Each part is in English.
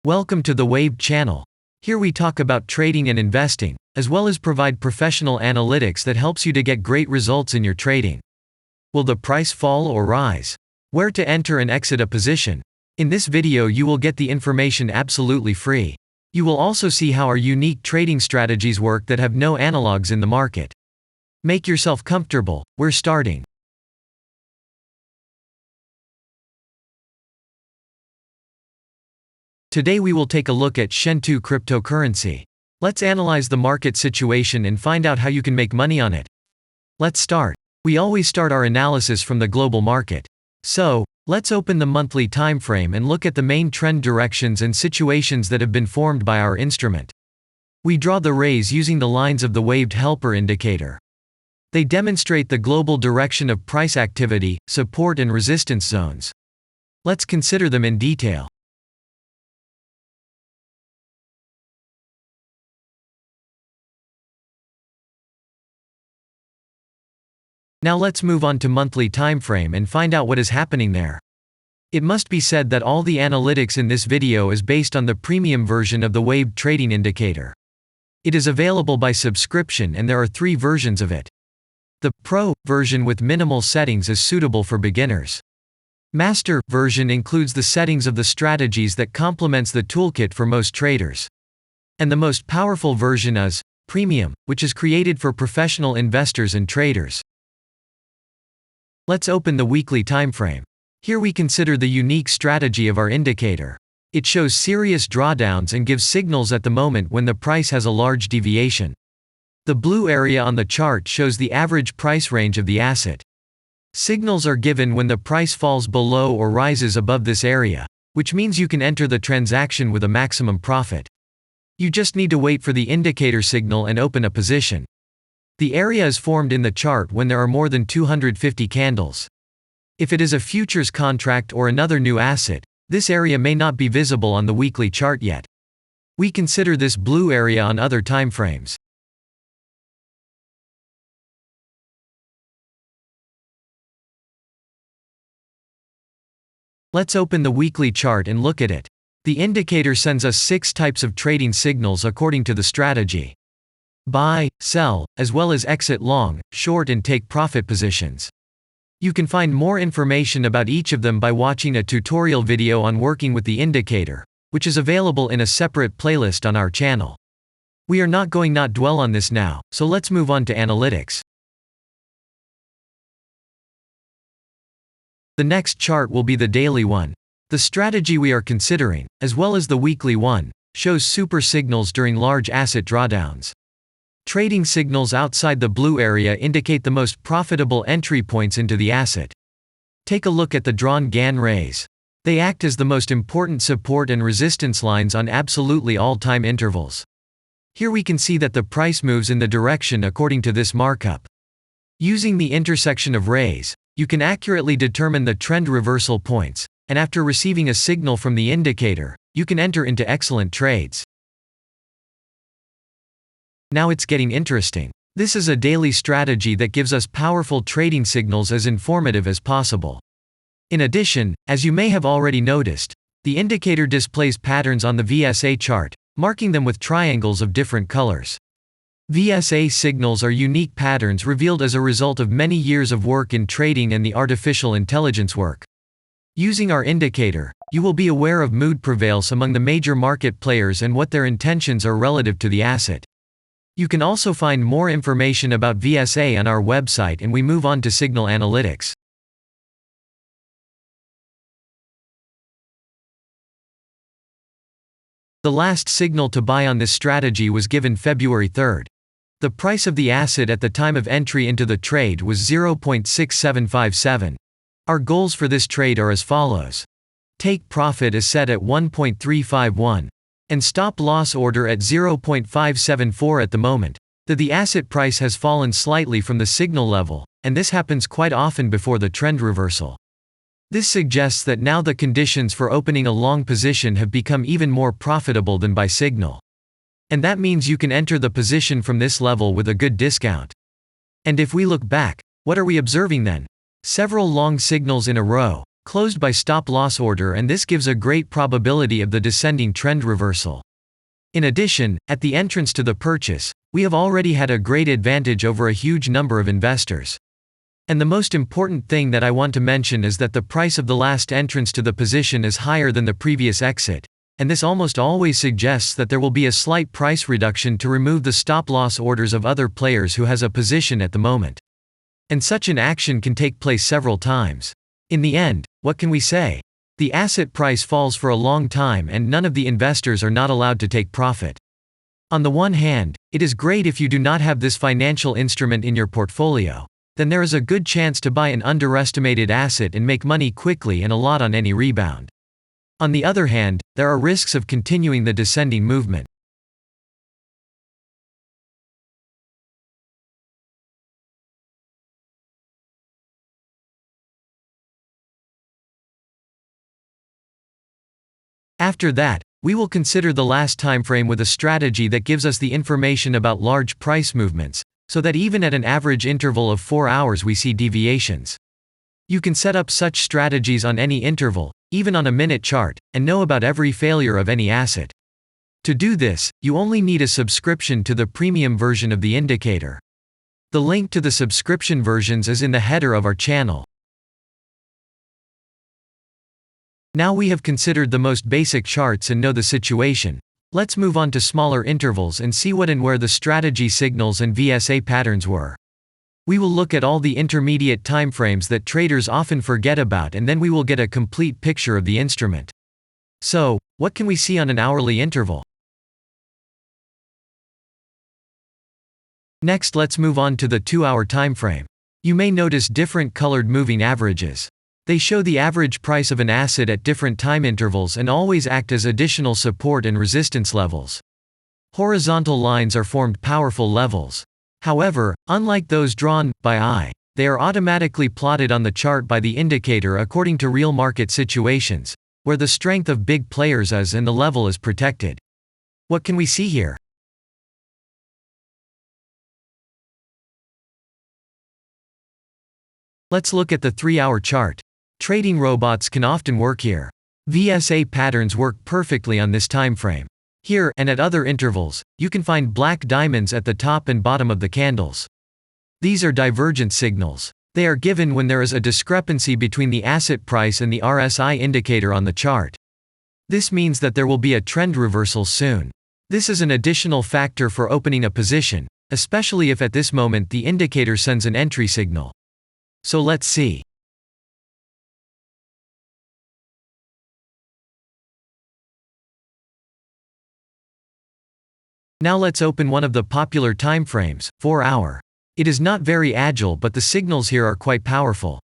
Welcome to the Wave channel. Here we talk about trading and investing, as well as provide professional analytics that helps you to get great results in your trading. Will the price fall or rise? Where to enter and exit a position? In this video you will get the information absolutely free. You will also see how our unique trading strategies work that have no analogs in the market. Make yourself comfortable, we're starting. Today we will take a look at Shentu cryptocurrency. Let's analyze the market situation and find out how you can make money on it. Let's start. We always start our analysis from the global market. So, let's open the monthly time frame and look at the main trend directions and situations that have been formed by our instrument. We draw the rays using the lines of the waved helper indicator. They demonstrate the global direction of price activity, support and resistance zones. Let's consider them in detail. Now let's move on to monthly time frame and find out what is happening there. It must be said that all the analytics in this video is based on the premium version of the waved trading indicator. It is available by subscription and there are 3 versions of it. The Pro version with minimal settings is suitable for beginners. Master version includes the settings of the strategies that complements the toolkit for most traders. And the most powerful version is Premium, which is created for professional investors and traders. Let's open the weekly time frame. Here we consider the unique strategy of our indicator. It shows serious drawdowns and gives signals at the moment when the price has a large deviation. The blue area on the chart shows the average price range of the asset. Signals are given when the price falls below or rises above this area, which means you can enter the transaction with a maximum profit. You just need to wait for the indicator signal and open a position. The area is formed in the chart when there are more than 250 candles. If it is a futures contract or another new asset, this area may not be visible on the weekly chart yet. We consider this blue area on other time frames. Let's open the weekly chart and look at it. The indicator sends us 6 types of trading signals according to the strategy. Buy, sell, as well as exit long, short and take profit positions. You can find more information about each of them by watching a tutorial video on working with the indicator, which is available in a separate playlist on our channel. We are not going to dwell on this now, so let's move on to analytics. The next chart will be the daily one. The strategy we are considering, as well as the weekly one, shows super signals during large asset drawdowns. Trading signals outside the blue area indicate the most profitable entry points into the asset. Take a look at the drawn Gann rays. They act as the most important support and resistance lines on absolutely all time intervals. Here we can see that the price moves in the direction according to this markup. Using the intersection of rays, you can accurately determine the trend reversal points, and after receiving a signal from the indicator, you can enter into excellent trades. Now it's getting interesting. This is a daily strategy that gives us powerful trading signals as informative as possible. In addition, as you may have already noticed, the indicator displays patterns on the VSA chart, marking them with triangles of different colors. VSA signals are unique patterns revealed as a result of many years of work in trading and the artificial intelligence work. Using our indicator, you will be aware of mood prevails among the major market players and what their intentions are relative to the asset. You can also find more information about VSA on our website, and we move on to signal analytics. The last signal to buy on this strategy was given February 3rd. The price of the asset at the time of entry into the trade was 0.6757. Our goals for this trade are as follows. Take profit is set at 1.351. And stop loss order at 0.574 at the moment, that the asset price has fallen slightly from the signal level, and this happens quite often before the trend reversal. This suggests that now the conditions for opening a long position have become even more profitable than by signal. And that means you can enter the position from this level with a good discount. And if we look back, what are we observing then? Several long signals in a row, closed by stop-loss order, and this gives a great probability of the descending trend reversal. In addition, at the entrance to the purchase, we have already had a great advantage over a huge number of investors. And the most important thing that I want to mention is that the price of the last entrance to the position is higher than the previous exit, and this almost always suggests that there will be a slight price reduction to remove the stop-loss orders of other players who has a position at the moment. And such an action can take place several times. In the end, what can we say? The asset price falls for a long time and none of the investors are not allowed to take profit. On the one hand, it is great if you do not have this financial instrument in your portfolio. Then there is a good chance to buy an underestimated asset and make money quickly and a lot on any rebound. On the other hand, there are risks of continuing the descending movement. After that, we will consider the last time frame with a strategy that gives us the information about large price movements, so that even at an average interval of 4 hours we see deviations. You can set up such strategies on any interval, even on a minute chart, and know about every failure of any asset. To do this, you only need a subscription to the premium version of the indicator. The link to the subscription versions is in the header of our channel. Now we have considered the most basic charts and know the situation. Let's move on to smaller intervals and see what and where the strategy signals and VSA patterns were. We will look at all the intermediate timeframes that traders often forget about, and then we will get a complete picture of the instrument. So, what can we see on an hourly interval? Next, let's move on to the 2-hour timeframe. You may notice different colored moving averages. They show the average price of an asset at different time intervals and always act as additional support and resistance levels. Horizontal lines are formed powerful levels. However, unlike those drawn by eye, they are automatically plotted on the chart by the indicator according to real market situations, where the strength of big players is and the level is protected. What can we see here? Let's look at the 3-hour chart. Trading robots can often work here. VSA patterns work perfectly on this time frame. Here, and at other intervals, you can find black diamonds at the top and bottom of the candles. These are divergent signals. They are given when there is a discrepancy between the asset price and the RSI indicator on the chart. This means that there will be a trend reversal soon. This is an additional factor for opening a position, especially if at this moment the indicator sends an entry signal. So let's see. Now let's open one of the popular timeframes, 4-hour. It is not very agile, but the signals here are quite powerful.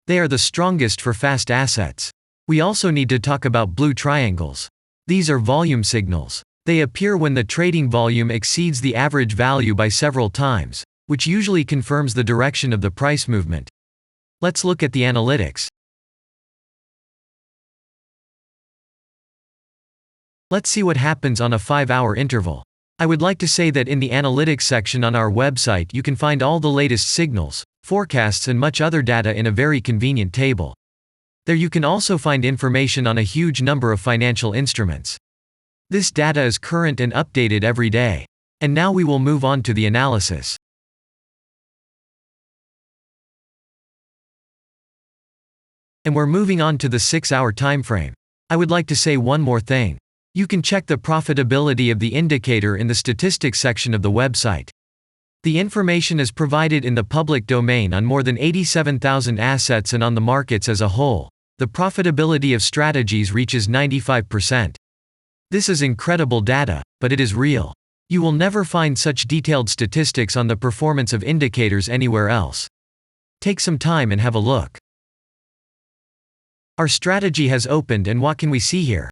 They are the strongest for fast assets. We also need to talk about blue triangles. These are volume signals. They appear when the trading volume exceeds the average value by several times, which usually confirms the direction of the price movement. Let's look at the analytics. Let's see what happens on a 5-hour interval. I would like to say that in the analytics section on our website you can find all the latest signals, forecasts and much other data in a very convenient table. There you can also find information on a huge number of financial instruments. This data is current and updated every day. And now we will move on to the analysis. And we're moving on to the 6-hour timeframe. I would like to say one more thing. You can check the profitability of the indicator in the statistics section of the website. The information is provided in the public domain on more than 87,000 assets, and on the markets as a whole, the profitability of strategies reaches 95%. This is incredible data, but it is real. You will never find such detailed statistics on the performance of indicators anywhere else. Take some time and have a look. Our strategy has opened, and what can we see here?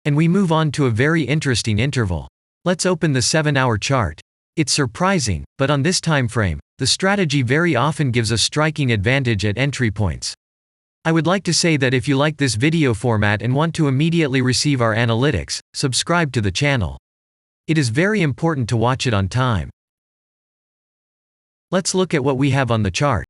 And we move on to a very interesting interval. Let's open the 7-hour chart. It's surprising, but on this time frame, the strategy very often gives a striking advantage at entry points. I would like to say that if you like this video format and want to immediately receive our analytics, subscribe to the channel. It is very important to watch it on time. Let's look at what we have on the chart.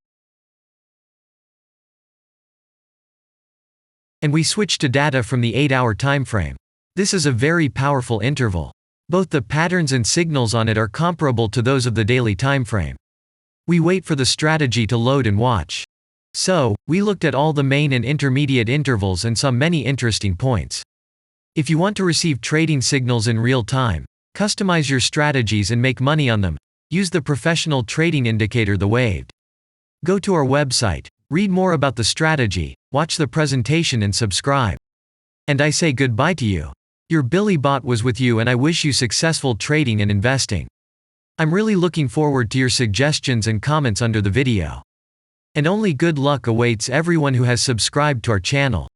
And we switch to data from the 8-hour time frame. This is a very powerful interval. Both the patterns and signals on it are comparable to those of the daily time frame. We wait for the strategy to load and watch. So, we looked at all the main and intermediate intervals and saw many interesting points. If you want to receive trading signals in real time, customize your strategies and make money on them, use the professional trading indicator The Waved. Go to our website, read more about the strategy, watch the presentation and subscribe. And I say goodbye to you. Your Billy Bot was with you and I wish you successful trading and investing. I'm really looking forward to your suggestions and comments under the video. And only good luck awaits everyone who has subscribed to our channel.